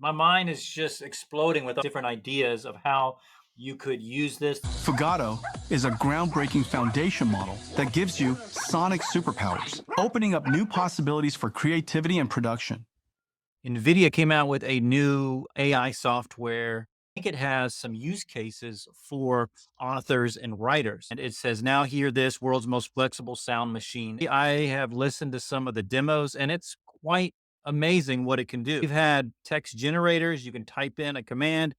My mind is just exploding with different ideas of how you could use this. Fugato is a groundbreaking foundation model that gives you sonic superpowers, opening up new possibilities for creativity and production. NVIDIA came out with a new AI software. I think it has some use cases for authors and writers. And it says, now hear this world's most flexible sound machine. I have listened to some of the demos and it's quite amazing what it can do. We've had text generators. You can type in a command,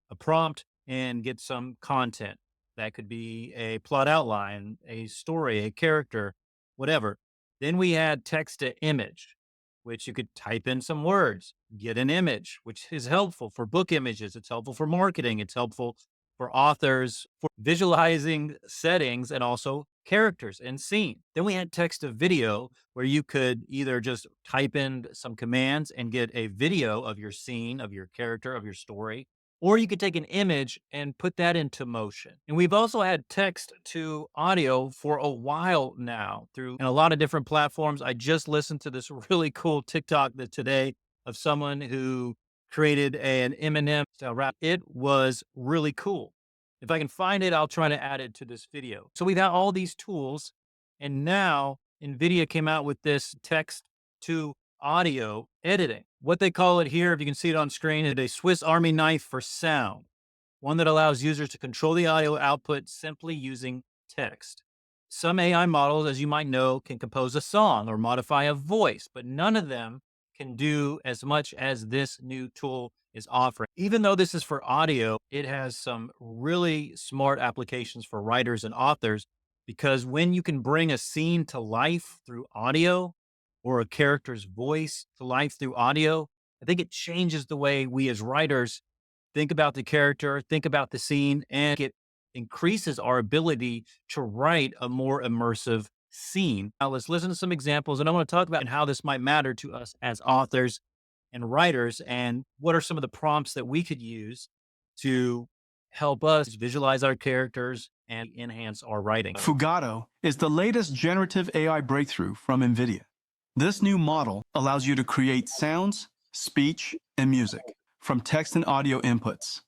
a prompt, and get some content. That could be a plot outline, a story, a character, whatever. Then we had text to image, which you could type in some words, get an image, which is helpful for book images. It's helpful for marketing. It's helpful for authors for visualizing settings and also characters and scene. Then we had text to video, where you could either just type in some commands and get a video of your scene, of your character, of your story, or you could take an image and put that into motion. And we've also had text to audio for a while now through and a lot of different platforms. I just listened to this really cool TikTok today of someone who created an Eminem style rap. It was really cool. If I can find it, I'll try to add it to this video. So we've had all these tools, and now NVIDIA came out with this text to audio editing. What they call it here, if you can see it on screen, is a Swiss Army knife for sound, one that allows users to control the audio output simply using text. Some AI models, as you might know, can compose a song or modify a voice, but none of them can do as much as this new tool is offering. Even though this is for audio, it has some really smart applications for writers and authors, because when you can bring a scene to life through audio, or a character's voice to life through audio, I think it changes the way we as writers think about the character, think about the scene, and it increases our ability to write a more immersive scene. Now, let's listen to some examples, and I want to talk about how this might matter to us as authors and writers, and what are some of the prompts that we could use to help us visualize our characters and enhance our writing. Fugato is the latest generative AI breakthrough from NVIDIA. This new model allows you to create sounds, speech, and music from text and audio inputs.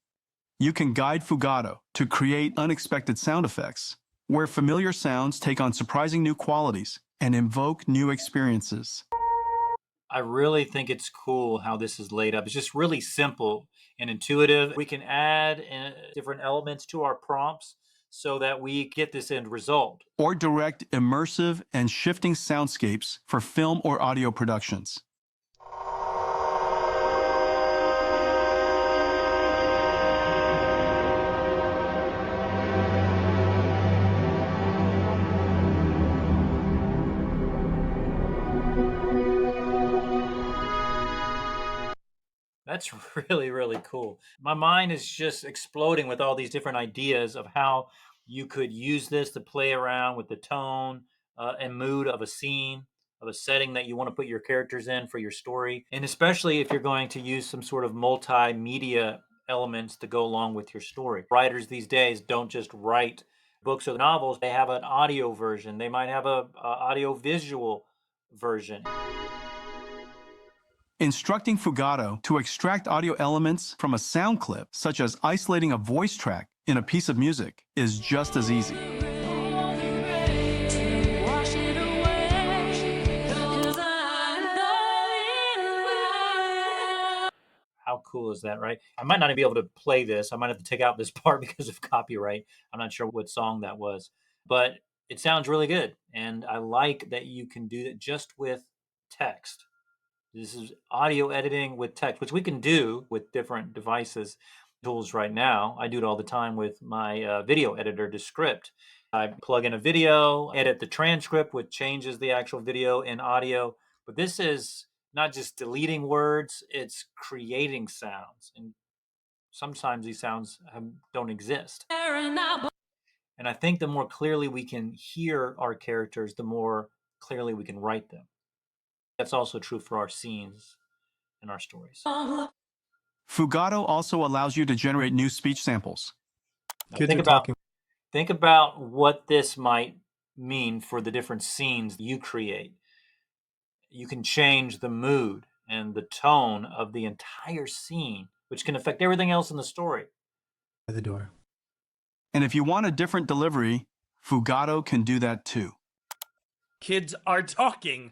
You can guide Fugato to create unexpected sound effects, where familiar sounds take on surprising new qualities and invoke new experiences. I really think it's cool how this is laid up. It's just really simple and intuitive. We can add different elements to our prompts so that we get this end result. Or direct immersive and shifting soundscapes for film or audio productions. That's really, really cool. My mind is just exploding with all these different ideas of how you could use this to play around with the tone and mood of a scene, of a setting that you want to put your characters in for your story. And especially if you're going to use some sort of multimedia elements to go along with your story. Writers these days don't just write books or novels, they have an audio version, they might have a audio visual version. Instructing Fugato to extract audio elements from a sound clip, such as isolating a voice track in a piece of music, is just as easy. How cool is that, right? I might not even be able to play this. I might have to take out this part because of copyright. I'm not sure what song that was, but it sounds really good. And I like that you can do that just with text. This is audio editing with text, which we can do with different devices, tools right now. I do it all the time with my video editor, Descript. I plug in a video, edit the transcript, which changes the actual video in audio. But this is not just deleting words, it's creating sounds. And sometimes these sounds don't exist. And I think the more clearly we can hear our characters, the more clearly we can write them. That's also true for our scenes and our stories. Fugato also allows you to generate new speech samples. Now, think about what this might mean for the different scenes you create. You can change the mood and the tone of the entire scene, which can affect everything else in the story. By the door. And if you want a different delivery, Fugato can do that too. Kids are talking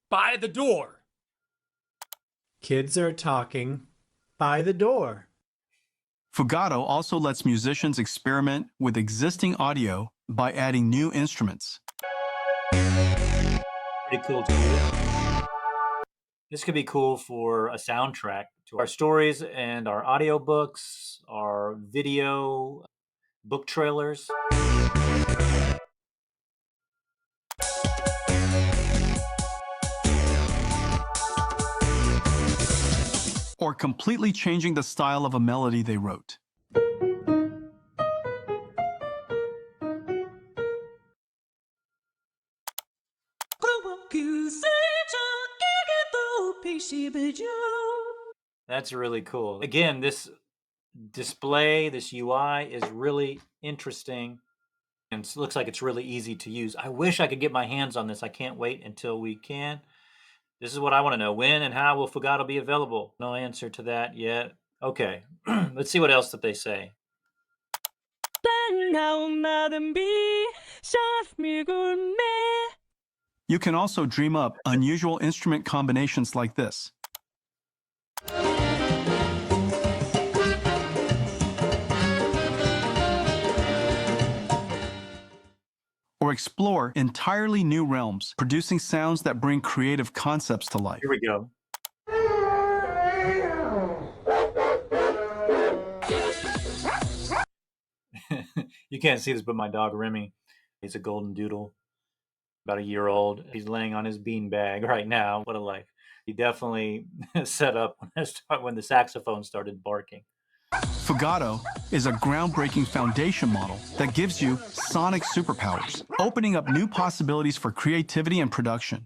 by the door. Kids are talking by the door. Fugato also lets musicians experiment with existing audio by adding new instruments. Pretty cool to use. This could be cool for a soundtrack to our stories and our audiobooks, our video, book trailers. Or completely changing the style of a melody they wrote. That's really cool. Again, this display, this UI is really interesting and it looks like it's really easy to use. I wish I could get my hands on this. I can't wait until we can. This is what I want to know. When and how will Fugato be available? No answer to that yet. Okay, let's see what else that they say. You can also dream up unusual instrument combinations like this. Or explore entirely new realms, producing sounds that bring creative concepts to life. Here we go. You can't see this, but my dog Remy, he's a golden doodle, about a year old. He's laying on his bean bag right now. What a life. He definitely set up when the saxophone started barking. Fugato is a groundbreaking foundation model that gives you sonic superpowers, opening up new possibilities for creativity and production.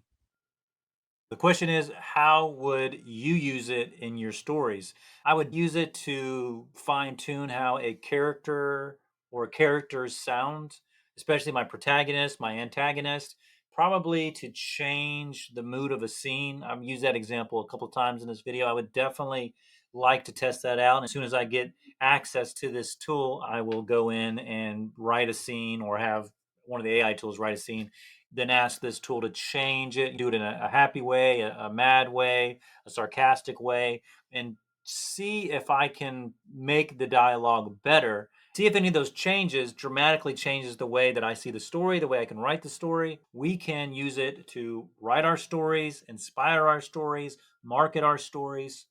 The question is, how would you use it in your stories? I would use it to fine tune how a character or characters sound, especially my protagonist, my antagonist, probably to change the mood of a scene. I've used that example a couple times in this video. I would definitely like to test that out. And as soon as I get access to this tool, I will go in and write a scene or have one of the AI tools write a scene, then ask this tool to change it, do it in a happy way, a mad way, a sarcastic way, and see if I can make the dialogue better. See if any of those changes dramatically changes the way that I see the story, the way I can write the story. We can use it to write our stories, inspire our stories, market our stories.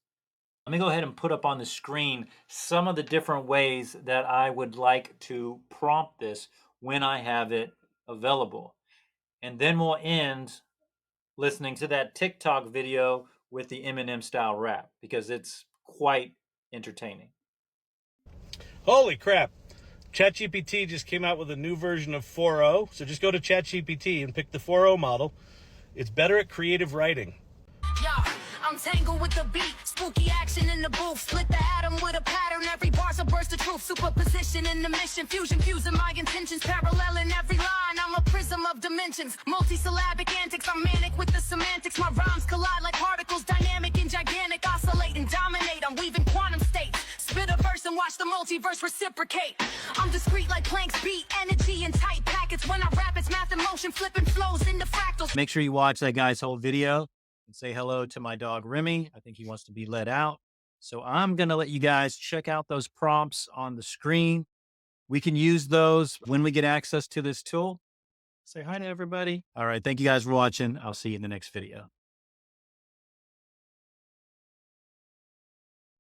Let me go ahead and put up on the screen some of the different ways that I would like to prompt this when I have it available. And then we'll end listening to that TikTok video with the Eminem style rap because it's quite entertaining. Holy crap. ChatGPT just came out with a new version of 4.0. So just go to ChatGPT and pick the 4.0 model. It's better at creative writing. Yeah, I'm tangled with the beat, spooky action in the booth, split the atom with a pattern, every bar's a burst of truth, superposition in the mission, fusion fusing my intentions, paralleling every line, I'm a prism of dimensions, multisyllabic antics, I'm manic with the semantics, my rhymes collide like particles, dynamic and gigantic, oscillate and dominate, I'm weaving quantum states, spit a verse and watch the multiverse reciprocate, I'm discreet like Planck's beat, energy in tight packets, when I rap it's math and motion, flipping flows into fractals. Make sure you watch that guy's whole video. And say hello to my dog Remy. I think he wants to be let out. So I'm going to let you guys check out those prompts on the screen. We can use those when we get access to this tool. Say hi to everybody. All right. Thank you guys for watching. I'll see you in the next video.